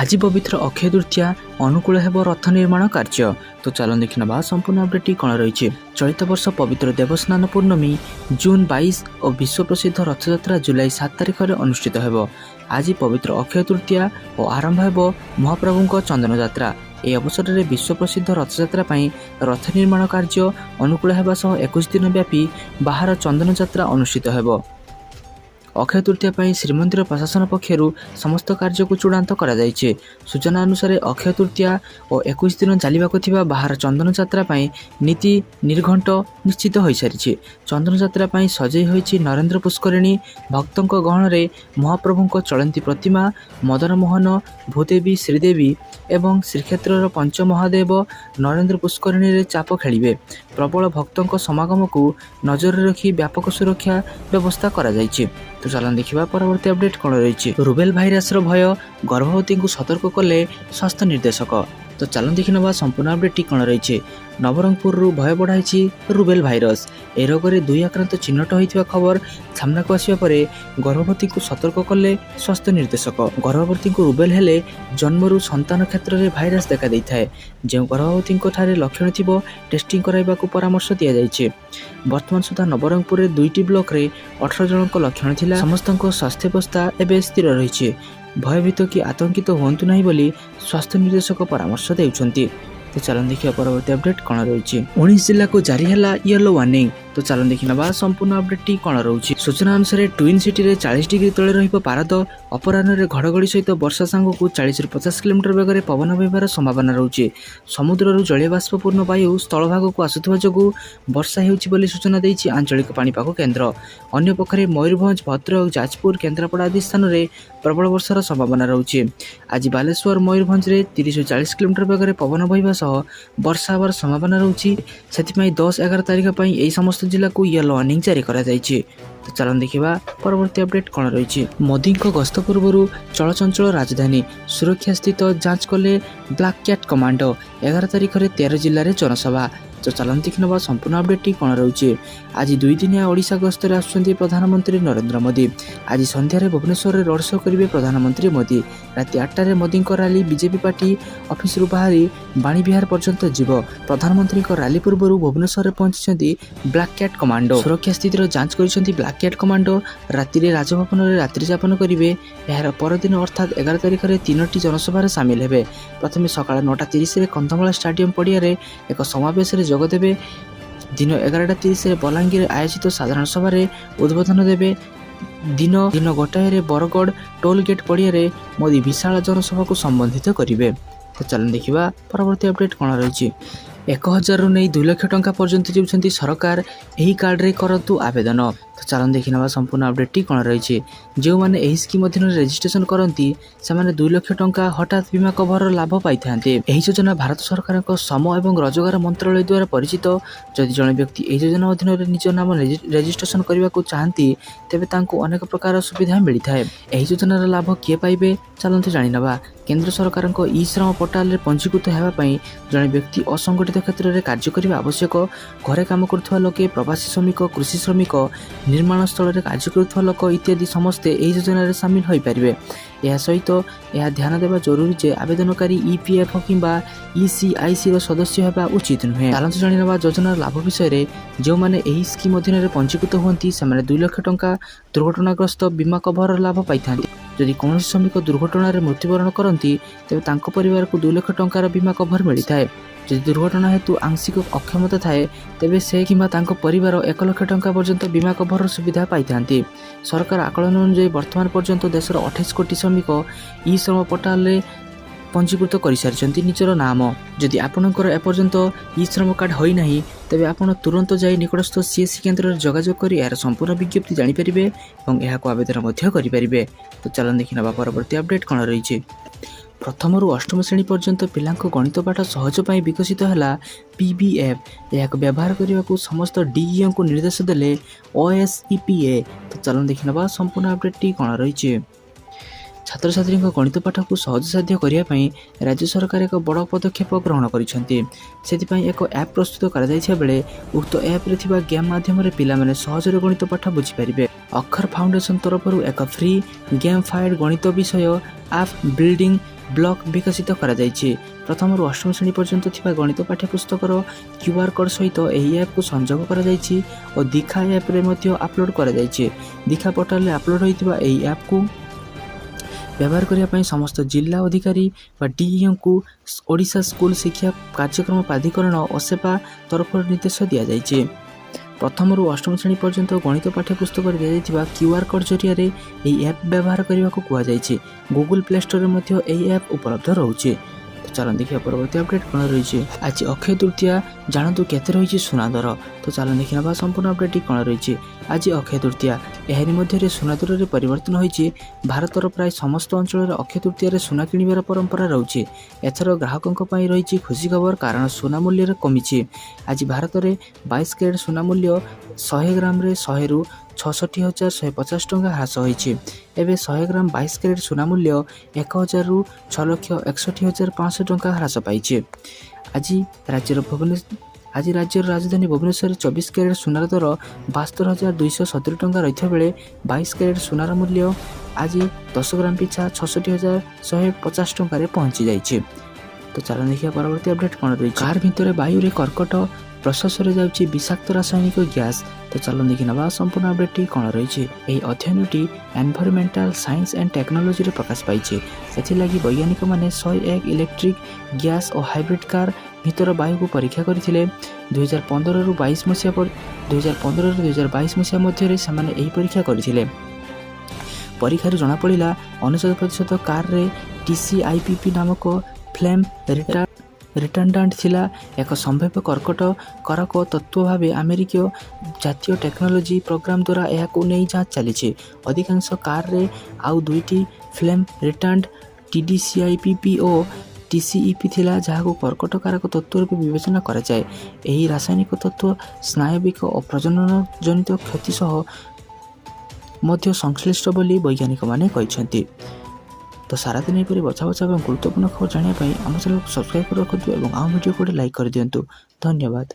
आज पवित्र अक्षय तृतीया अनुकूल हेब रथ निर्माण कार्य। तो चलो देखि नबा संपूर्ण अपडेट कौन रही। चलित वर्ष पवित्र देवस्नान पूर्णमी जून 22 और विश्व प्रसिद्ध रथयात्रा जुलाई 7 तारिख में अनुष्ठित हेब। आज पवित्र अक्षय तृतीया और आरंभ हेब महाप्रभु चंदन यात्रा। यह अवसर में विश्व प्रसिद्ध रथयात्रा रथ निर्माण कार्य अनुकूल हेबा सह 21 दिन व्यापी बाहर चंदन यात्रा अनुष्ठित हेब। अक्षय तृतीया श्रीमंदिर प्रशासन पक्षर समस्त कार्य को चूड़ांत करा जायछि। सूचना अनुसार अक्षय तृतीया और 21 दिन चलवाक बाहर चंदन यात्रा नीति निर्घंट निश्चित हो सारी। चंदन यात्रा सजई होइछि नरेंद्र पुष्करिणी। भक्तों गहन में महाप्रभु चलती प्रतिमा, मदन मोहन, भूदेवी, श्रीदेवी एवं श्रीक्षेत्र पंच महादेव नरेंद्र पुष्करिणी रे चाप खेलिबे। प्रबल भक्तों समागम को नजर रखी व्यापक सुरक्षा व्यवस्था करा जायछि। तो चलन देखा परवर्ती अपडेट कौन रही। रुबेल भाइरस भय गर्भवती को सतर्क कले स्वास्थ्य निर्देशक। तो चलन देखि नबा संपूर्ण अपडेट कौन रही। नवरंगपुर भय बढ़ाई रुबेल भाइरस। ए रोग में 2 आक्रांत चिन्हट होता खबर सामना को आसिया परे गर्भवती को सतर्क कले स्वास्थ्य निर्देशक। गर्भवती को रुबेल हेले जन्मरू संतान क्षेत्र में भाइरस देखा देता। जो गर्भवती लक्षण थी टेस्टिंग कराइबा को परामर्श दि जाइए। वर्तमान सुधा नवरंगपुर में 2टी ब्लॉक रे 18 जन लक्षण थिला। समस्त स्वास्थ्य अवस्था एवं स्थिर रही। भयभीत कि आतंकित हूँ ना बोली स्वास्थ्य निर्देशक परामर्श देउछंती। तो चलन देखिए परवर्ती अपडेट कौन रही। 19 जिला को जारी है येलो वार्निंग। तो चलन देखि नबा संपूर्ण अपडेट कौन रही। सूचना अनुसार ट्विन सिटी रे 40 डिग्री तले रहिबो पारद। अपराह्न घड़घड़ी सहित वर्षा सांग को 40 ରୁ 50 किलोमीटर बेगर पवन बहबार संभावना रही। समुद्र जलीय बाष्पूर्ण वायु स्थल भाग को आसुवा जो वर्षा होउछि सूचना देइछि आंचलिक पाणीपाग केन्द्र। अन्य पक्षरे मयूरभंज, भद्रक, जाजपुर, केन्द्रापड़ा आदि स्थान में प्रबल वर्षार संभावना रही। आज बालेश्वर, मयूरभंज रे 30 ରୁ 40 किलोमीटर बेगर पवन बहबा सह वर्षा होबार संभावना रही। से 10-11 तारिख यही समस्त जिला को येलो वार्निंग जारी करा जायछि। तो चलन देखिबा परवर्ती अपडेट कौन रही। मोदी गस्त पूर्व चलचंचल राजधानी सुरक्षा स्थित जांच कले ब्लैक कैट कमांडो। 11 तारिख में 13 जिले में जनसभा। तो चलन देखि नबा संपूर्ण अपडेट कौन रही। आज 2 दिनिया ओडिशा गस्त रे आसुछन्ती प्रधानमंत्री नरेंद्र मोदी। आज संध्यारे भुवनेश्वर रोड शो करेंगे प्रधानमंत्री मोदी। राति 8 Modi rally BJP party office बाहरी बाणी विहार पर्यंत जीव। प्रधानमंत्री रैली पूर्व भुवनेश्वर पहुंची ब्लैक कैट कमांडो। सुरक्षा स्थितिर जांच कर ब्लैक कैट कमांडो राति राजभवन में रात्रि यापन करेंगे। यार परदिन अर्थात 11 तारिख में 3टी जनसभा सामिल हेबे। प्रथम सकाळ 9:30 में कंधमाल स्टाडियम पड़िया एक समावेश जोगदेवे। दिन 11:30 बलांगीर आयोजित साधारण सभा उद्बोधन देवे। दिन 1टाए बरगढ़ टोल गेट पड़िया मोदी विशाल जनसभा को संबोधित करेंगे। तो चलन देखा परवर्ती अपडेट कौन रही। 1000 ରୁ नहीं 2 लाख टंका पर्यंत देउछन्ती सरकार एही कार्ड रे करतु आवेदन। तो चलन देखि नबा संपूर्ण अपडेट कौन रही। जो माने एही स्कीम अधीन रजिस्ट्रेशन करती से माने 2 लाख टंका हठात बीमा कवर लाभ पाई थांते। एही योजना भारत सरकार को श्रम एवं रोजगार मंत्रालय द्वारा परिचित। जदि जने व्यक्ति एही योजना अधीन रे निज नाम रजिस्ट्रेशन करबा को चाहती तेबे तांको अनेक प्रकार सुविधा मिली थाए। एही योजनार लाभ किए पाइबे चलंतु जानि नबा। केंद्र सरकार को ई श्रम पोर्टाल रे पंजीकृत हेबा पई जने व्यक्ति असंगठित क्षेत्र में कार्य करने आवश्यक। घरे काम करुवा लोके, प्रवासी श्रमिक, कृषि श्रमिक, निर्माण स्थल में कार्य करुवा लोक इत्यादि समस्ते यही योजन सामिल हो पारे। यह सहित यह ध्यान देवा जरूरी जे आवेदनकारी ईपीएफओ किंबा ईसीआईसी सदस्य होगा उचित नुहे। चलते जाणी नवा योजनार लाभ विषय। जो माने एही स्कीम अधीन पंजीकृत होती से 2 लाख टंका दुर्घटनाग्रस्त बीमा कवर लाभ पाई थांती। जदि कौन श्रमिक दुर्घटना मृत्युवरण करती तेज परिवार को 2 लाख टंकार बीमा कवर मिलता है। जदि दुर्घटना हेतु आंशिक अक्षमता थाए तेबे से किंबा तांको परिवार 1 लाख टंका पर्यंत बीमा कवर सुविधा पाई थांती। सरकार आकलन अनुसार वर्तमान पर्यंत देशर 28 कोटी श्रमिक ई श्रम पोर्टाल रे पंजीकृत कर सारी निजर नाम। जदि आपणकर एपर्यंत ई श्रम कार्ड होई नाही तेबे आपण तुरंत जाई निकटस्थ सीएससी केन्द्र रे जोगाजोग करी यार संपूर्ण विज्ञप्ति जानि परिबे एवं एहा को आवेदन मध्य करि परिबे। तो चलन देखि नबा परवर्ती अपडेट कौन रही। प्रथम ରୁ 8ମ श्रेणी पर्यंत पिलांको गणित पाठ सहज पाई विकसित है पीबीएफ। यह व्यवहार करने को समस्त डीईओ को निर्देश देले ओएसईपीए। तो चलन देखि नबा संपूर्ण अपडेट कौन रही। छात्र छात्री गणित पाठ को सहज साध्य करने राज्य सरकार एक बड़ पदक्षेप ग्रहण करिसेंती। एक ऐप प्रस्तुत करा बेले उक्त ऐप रे थिबा गेम माध्यम पिला माने सहज गणित पाठ बुझी पारिबे। अक्षर फाउंडेशन तरफ एक फ्री गेम फाइड गणित विषय ऐप बिल्डिंग ବ୍ଲକ ବିକଶିତ କରାଯାଇଛି। ପ୍ରଥମରୁ ଅଷ୍ଟମ ଶ୍ରେଣୀ ପର୍ଯ୍ୟନ୍ତ ଥିବା ଗଣିତ ପାଠ୍ୟପୁସ୍ତକର QR କୋଡ୍ ସହିତ ଏହି ଆପ୍କୁ ସଂଯୋଗ କରାଯାଇଛି ଓ ଦୀକ୍ଷା ଆପ୍ରେ ମଧ୍ୟ ଆପଲୋଡ଼ କରାଯାଇଛି। ଦୀକ୍ଷା ପୋର୍ଟାଲରେ ଆପଲୋଡ଼ ହୋଇଥିବା ଏହି ଆପ୍କୁ ବ୍ୟବହାର କରିବା ପାଇଁ ସମସ୍ତ ଜିଲ୍ଲା ଅଧିକାରୀ ବା DEOଙ୍କୁ ଓଡ଼ିଶା ସ୍କୁଲ ଶିକ୍ଷା କାର୍ଯ୍ୟକ୍ରମ ପ୍ରାଧିକରଣ OSEPA ତରଫରୁ ନିର୍ଦ୍ଦେଶ ଦିଆଯାଇଛି। ପ୍ରଥମରୁ ଅଷ୍ଟମ ଶ୍ରେଣୀ ପର୍ଯ୍ୟନ୍ତ ଗଣିତ ପାଠ୍ୟପୁସ୍ତକରେ ଦିଆଯାଇଥିବା QR କୋଡ୍ ଜରିଆରେ ଏହି ଆପ୍ ବ୍ୟବହାର କରିବାକୁ କୁହାଯାଇଛି। ଗୁଗୁଲ ପ୍ଲେ ଷ୍ଟୋରରେ ମଧ୍ୟ ଏହି ଆପ୍ ଉପଲବ୍ଧ ରହୁଛି। ତ ଚାଲନ୍ତୁ ଦେଖିବା ପରବର୍ତ୍ତୀ ଅପଡେଟ୍ କ'ଣ ରହିଛି। ଆଜି ଅକ୍ଷୟ ତୃତୀୟା, ଜାଣନ୍ତୁ କେତେ ରହିଛି ସୁନା ଦର। ତ ଚାଲନ୍ତୁ ଦେଖି ନେବା ସମ୍ପୂର୍ଣ୍ଣ ଅପଡେଟ୍ଟି କ'ଣ ରହିଛି। ଆଜି ଅକ୍ଷୟ ତୃତୀୟା, ଏହାରି ମଧ୍ୟରେ ସୁନା ଦରରେ ପରିବର୍ତ୍ତନ ହୋଇଛି। ଭାରତର ପ୍ରାୟ ସମସ୍ତ ଅଞ୍ଚଳରେ ଅକ୍ଷୟ ତୃତୀୟାରେ ସୁନା କିଣିବାର ପରମ୍ପରା ରହୁଛି। ଏଥର ଗ୍ରାହକଙ୍କ ପାଇଁ ରହିଛି ଖୁସି ଖବର, କାରଣ ସୁନା ମୂଲ୍ୟରେ କମିଛି। ଆଜି ଭାରତରେ 22 କ୍ୟାରେଟ୍ ସୁନା ମୂଲ୍ୟ 100 ଗ୍ରାମରେ 100ରୁ 66,150 ଟଙ୍କା ହ୍ରାସ ହୋଇଛି। ଏବେ 100 ଗ୍ରାମ 22 କ୍ୟାରେଟ୍ ସୁନା ମୂଲ୍ୟ 1,000ରୁ 6,61,500 ଟଙ୍କା ହ୍ରାସ ପାଇଛି। ଆଜି ରାଜ୍ୟର ରାଜଧାନୀ ଭୁବନେଶ୍ୱରରେ 24 କ୍ୟାରେଟ୍ ସୁନାର ଦର 72,270 ଟଙ୍କା ରହିଥିବା ବେଳେ 22 କ୍ୟାରେଟ୍ ସୁନାର ମୂଲ୍ୟ ଆଜି 10 ଗ୍ରାମ ପିଛା 66,150 ଟଙ୍କାରେ ପହଞ୍ଚି ଯାଇଛି। ତ ଚାଲନ୍ତୁ ଦେଖିବା ପରବର୍ତ୍ତୀ ଅପଡେଟ୍ କ'ଣ ରହିଛି। କାର୍ ଭିତରେ ବାୟୁରେ କର୍କଟ, ପ୍ରଶ୍ୱାସରେ ଯାଉଛି ବିଷାକ୍ତ ରାସାୟନିକ ଗ୍ୟାସ୍। ତ ଚାଲନ୍ତୁ ଦେଖି ନେବା ସମ୍ପୂର୍ଣ୍ଣ ଅପଡେଟ୍ଟି କ'ଣ ରହିଛି। ଏହି ଅଧ୍ୟୟନଟି ଏନଭାଇରମେଣ୍ଟାଲ ସାଇନ୍ସ ଆଣ୍ଡ ଟେକ୍ନୋଲୋଜିରେ ପ୍ରକାଶ ପାଇଛି। ସେଥିଲାଗି ବୈଜ୍ଞାନିକମାନେ 101 ଇଲେକ୍ଟ୍ରିକ୍ ଗ୍ୟାସ୍ ଓ ହାଇବ୍ରିଡ୍ କାର୍ ଭିତର ବାୟୁକୁ ପରୀକ୍ଷା କରିଥିଲେ। 2015ରୁ 2022 ମସିହା ମଧ୍ୟରେ ସେମାନେ ଏହି ପରୀକ୍ଷା କରିଥିଲେ। ପରୀକ୍ଷାରୁ ଜଣାପଡ଼ିଲା 99% କାର୍ରେ TCIPP ନାମକ ଫ୍ଲେମ୍ ରିଟାର୍ଡାଣ୍ଟ ଥିଲା। ଏକ ସମ୍ଭାବ୍ୟ କର୍କଟକାରକ ତତ୍ତ୍ୱ ଭାବେ ଆମେରିକୀୟ ଜାତୀୟ ଟେକ୍ନୋଲୋଜି ପ୍ରୋଗ୍ରାମ ଦ୍ୱାରା ଏହାକୁ ନେଇ ଯାଞ୍ଚ ଚାଲିଛି। ଅଧିକାଂଶ କାର୍ରେ ଆଉ ଦୁଇଟି ଫ୍ଲେମ୍ ରିଟାର୍ଡାଣ୍ଟ TDCIPP ଓ TCEP ଥିଲା, ଯାହାକୁ କର୍କଟକାରକ ତତ୍ତ୍ୱ ରୂପେ ବିବେଚନା କରାଯାଏ। ଏହି ରାସାୟନିକ ତତ୍ତ୍ୱ ସ୍ନାୟବିକ ଓ ପ୍ରଜନନଜନିତ କ୍ଷତି ସହ ମଧ୍ୟ ସଂଶ୍ଳିଷ୍ଟ ବୋଲି ବୈଜ୍ଞାନିକମାନେ କହିଛନ୍ତି। ତ ସାରାଦିନ ଏପରି ବଛା ଏବଂ ଗୁରୁତ୍ୱପୂର୍ଣ୍ଣ ଖବର ଜାଣିବା ପାଇଁ ଆମ ଚ୍ୟାନେଲକୁ ସବସ୍କ୍ରାଇବ୍ କରି ରଖନ୍ତୁ ଏବଂ ଆମ ଭିଡ଼ିଓକୁ ଗୋଟେ ଲାଇକ୍ କରିଦିଅନ୍ତୁ। ଧନ୍ୟବାଦ।